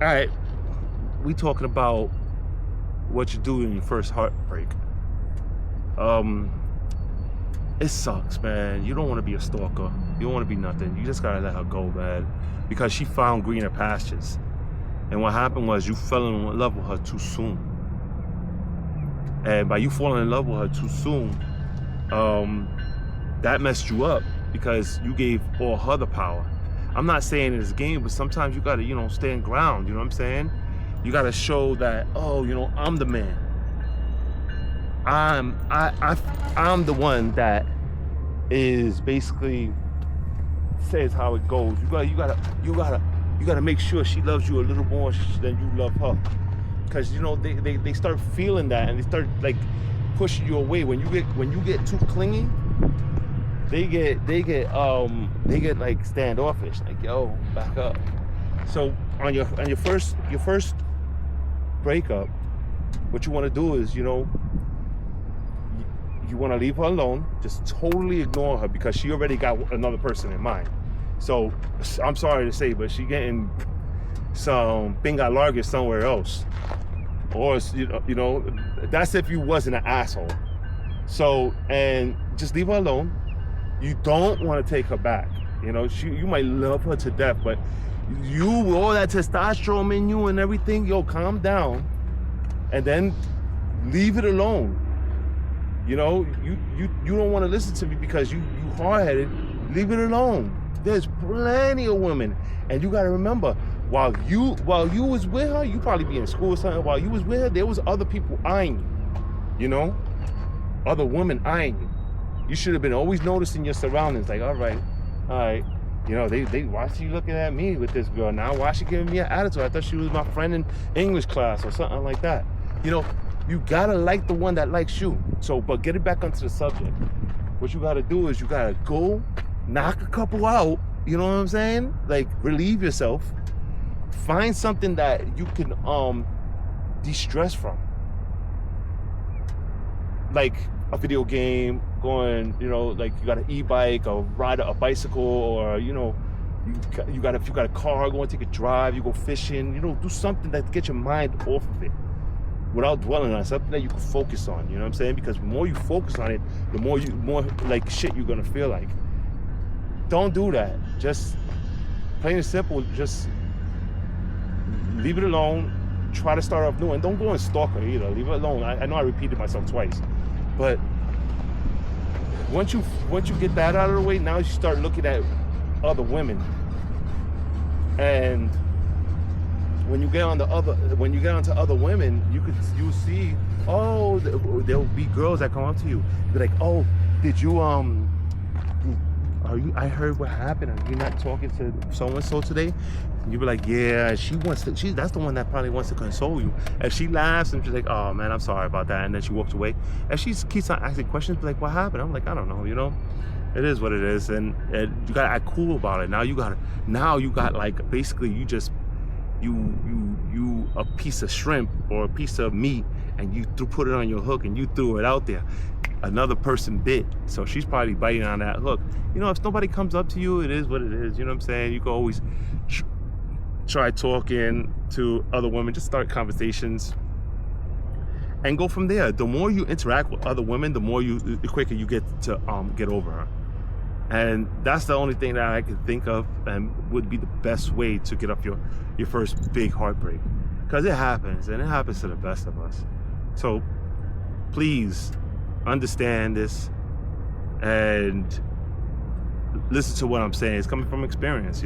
All right, we talking about what you do in your first heartbreak. Um, it sucks, man. You don't want to be a stalker. You don't want to be nothing. You just gotta let her go, man, because she found greener pastures. And what happened was you fell in love with her too soon. And by you falling in love with her too soon, that messed you up because you gave all her the power. I'm not saying it's a game, but sometimes you gotta, stand ground. You know what I'm saying? You gotta show that, I'm the man. I'm the one that is basically says how it goes. You gotta make sure she loves you a little more than you love her. Because they start feeling that, and they start like pushing you away. When you get too clingy, they get like standoffish, like, yo, back up. So on your first breakup, what you want to do is, you want to leave her alone, just totally ignore her because she already got another person in mind. So I'm sorry to say, but she getting some pinga larga somewhere else, or that's if you wasn't an asshole. So, and just leave her alone. You don't want to take her back. You might love her to death, but you, all that testosterone in you and everything, calm down, and then leave it alone. You don't want to listen to me because you hard-headed. Leave it alone. There's plenty of women, and you got to remember, while you was with her, you probably be in school or something. While you was with her, there was other people eyeing you. Other women eyeing you. You should have been always noticing your surroundings. Like, all right. They why she looking at me with this girl now? Why she giving me an attitude? I thought she was my friend in English class or something like that. You gotta like the one that likes you. So, but get it back onto the subject. What you gotta do is you gotta go knock a couple out. You know what I'm saying? Like, relieve yourself. Find something that you can de-stress from. Like a video game, going, like you got an e-bike or ride a bicycle, or if you got a car, go and take a drive, you go fishing, do something that gets your mind off of it without dwelling on it, something that you can focus on. You know what I'm saying? Because the more you focus on it, the more like shit you're gonna feel like. Don't do that. Just plain and simple, just leave it alone. Try to start off new, and don't go and stalk her either. Leave it alone. I know I repeated myself twice, but once you get that out of the way, now you start looking at other women, and when you get onto other women, you'll see, there'll be girls that come up to you, be like, oh, did you I heard what happened. Are you not talking to so and so today? And you be like, yeah, that's the one that probably wants to console you. If she laughs and she's like, oh man, I'm sorry about that, and then she walks away. If she keeps on asking questions, be like, what happened? I'm like, I don't know, it is what it is, and you gotta act cool about it. Now you got like, basically you a piece of shrimp or a piece of meat, and you put it on your hook and you threw it out there. Another person bit, so she's probably biting on that hook. If nobody comes up to you, it is what it is. You know what I'm saying? You can always try talking to other women, just start conversations and go from there. The more you interact with other women, the quicker you get to get over her. And that's the only thing that I can think of and would be the best way to get up your first big heartbreak. Because it happens, and it happens to the best of us. So please understand this and listen to what I'm saying. It's coming from experience,